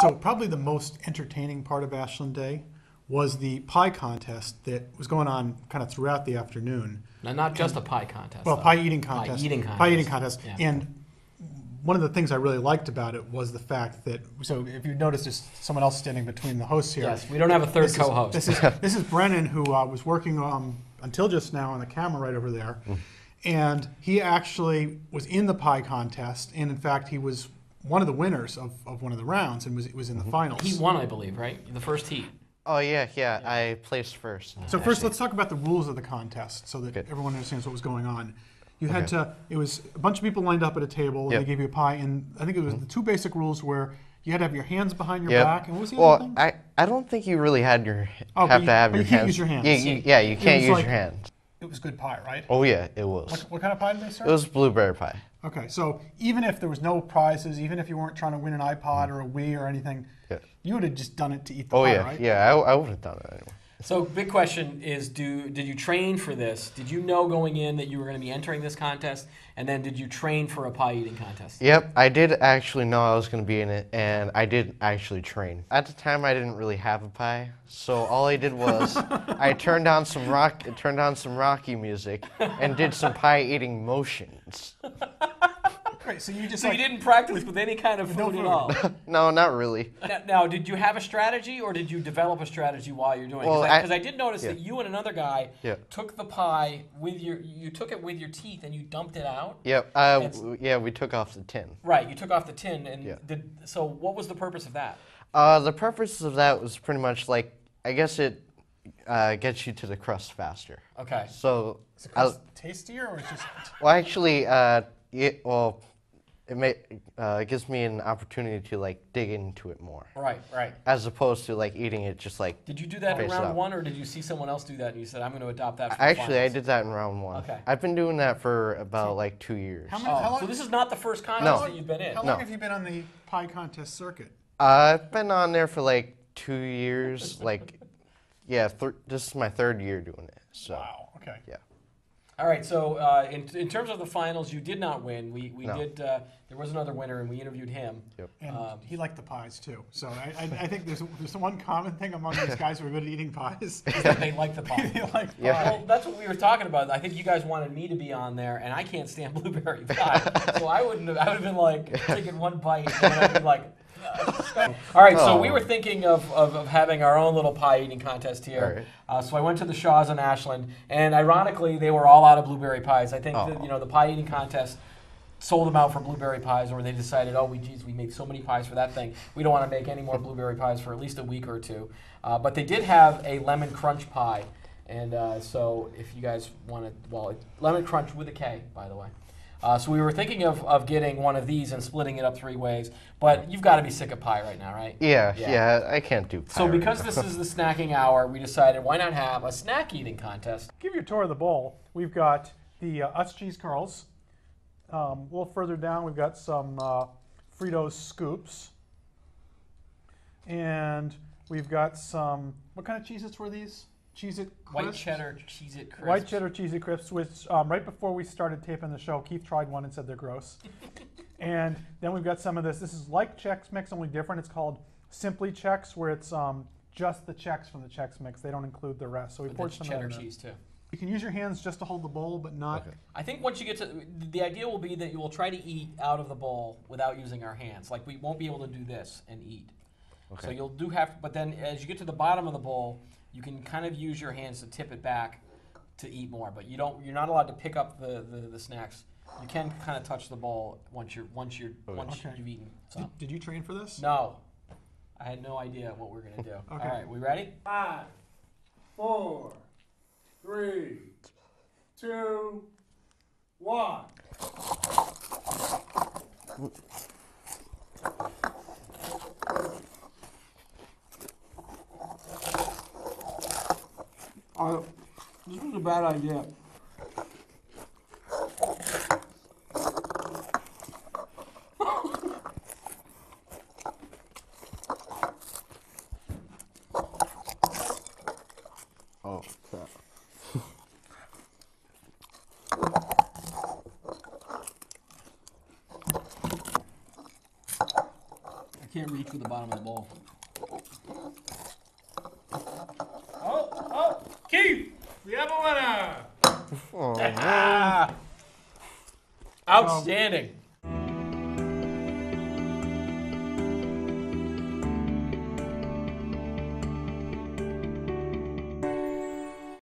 So probably the most entertaining part of Ashland Day was the pie contest that was going on kind of throughout the afternoon. Now, not just a pie contest. Well, though. pie eating contest. Pie eating contest. Pie eating contest. Yeah. And one of the things I really liked about it was the fact that, so if you notice, there's someone else standing between the hosts here. Yes, we don't have a third This is- co-host. This is Brennan, who was working until just now on the camera right over there. And he actually was in the pie contest. And in fact, he was one of the winners of one of the rounds and was in the finals. He won, I believe, right? The first heat. Oh yeah, I placed first. So first, let's talk about the rules of the contest so that Okay. everyone understands what was going on. You had to, it was a bunch of people lined up at a table, and Yep. they gave you a pie, and I think it was the two basic rules were you had to have your hands behind your Yep. back, and what was the other Well, thing? I don't think you really had your Oh, have but to have but your you can't hands. use your hands. Yeah, you can't was use like- your hands. It was good pie, right? Oh yeah, it was. What kind of pie did they serve? It was blueberry pie. Okay, so even if there was no prizes, even if you weren't trying to win an iPod or a Wii or anything, Yeah. you would have just done it to eat the Oh pie, yeah, right? yeah. I would have done it anyway. So, big question is: did you train for this? Did you know going in that you were going to be entering this contest? And then, did you train for a pie eating contest? Yep, I did actually know I was going to be in it, and I did actually train. At the time, I didn't really have a pie, so all I did was I turned on some Rocky music and did some pie eating motions. Right, so you just So like, you didn't practice with any kind of no food at food. all. No, not really. Now, did you have a strategy, or did you develop a strategy while you're doing it? Well, Because I did notice yeah. that you and another guy Yeah. took the pie with you took it with your teeth and you dumped it out. Yep. It's- Yeah, we took off the tin. Right, you took off the tin, and Yeah. so what was the purpose of that? The purpose of that was pretty much like I guess it gets you to the crust faster. Okay. So, is the crust tastier or it's just? well, actually, it gives me an opportunity to like dig into it more, Right, right. as opposed to like eating it just like. Did you do that in Face round up. one, or did you see someone else do that and you said, I'm going to adopt that for the Actually, I finals"? did that in round one. Okay. I've been doing that for about like 2 years. How long, So this is not the first contest No. that you've been in. how No. long have you been on the pie contest circuit? I've been on there for like 2 years. Like, yeah, this is my third year doing it. So, Wow. Okay. yeah. All right, so in terms of the finals, you did not win. We No. did. There was another winner, and we interviewed him. Yep. And he liked the pies too. So I think there's one common thing among these guys who are good at eating pies. Is that they like the pie. They like Yeah. pie. Well, that's what we were talking about. I think you guys wanted me to be on there, and I can't stand blueberry pie, so I would have been like taking one bite, and I'd be like. All right, so we Oh. were thinking of having our own little pie eating contest here. So I went to the Shaw's in Ashland, and ironically, they were all out of blueberry pies. I think that, the pie eating contest sold them out for blueberry pies, or they decided, we made so many pies for that thing, we don't want to make any more blueberry pies for at least a week or two. But they did have a lemon crunch pie, and so if you guys wanted, lemon crunch with a K, by the way. So we were thinking of getting one of these and splitting it up 3 ways, but you've got to be sick of pie right now, right? Yeah, I can't do pie. So right because now. this is the snacking hour, we decided why not have a snack eating contest? Give you a tour of the bowl. We've got the Utz cheese curls. A little further down, we've got some Fritos scoops. And we've got some, what kind of Cheez-Its were these? Cheez-It White Crisps? cheddar, Cheez-It crisps. White cheddar Cheez-It Crisps, which right before we started taping the show, Keith tried one and said they're gross. And then we've got some of this. This is like Chex Mix, only different. It's called Simply Chex, where it's just the Chex from the Chex Mix. They don't include the rest. So we With poured the some cheddar in there. cheese too. You can use your hands just to hold the bowl, but not. Okay. I think once you get to the idea will be that you will try to eat out of the bowl without using our hands. Like we won't be able to do this and eat. So you'll do have, but then as you get to the bottom of the bowl, you can kind of use your hands to tip it back to eat more. But you're not allowed to pick up the snacks. You can kind of touch the bowl once Okay. you've eaten some. Did you train for this? No, I had no idea what we were gonna do. Okay. All right, we ready? 5, 4, 3, 2, 1. This was a bad idea. Oh, crap. Can't reach with the bottom of the bowl. Oh, Keith, we have a winner. Oh, man. Outstanding.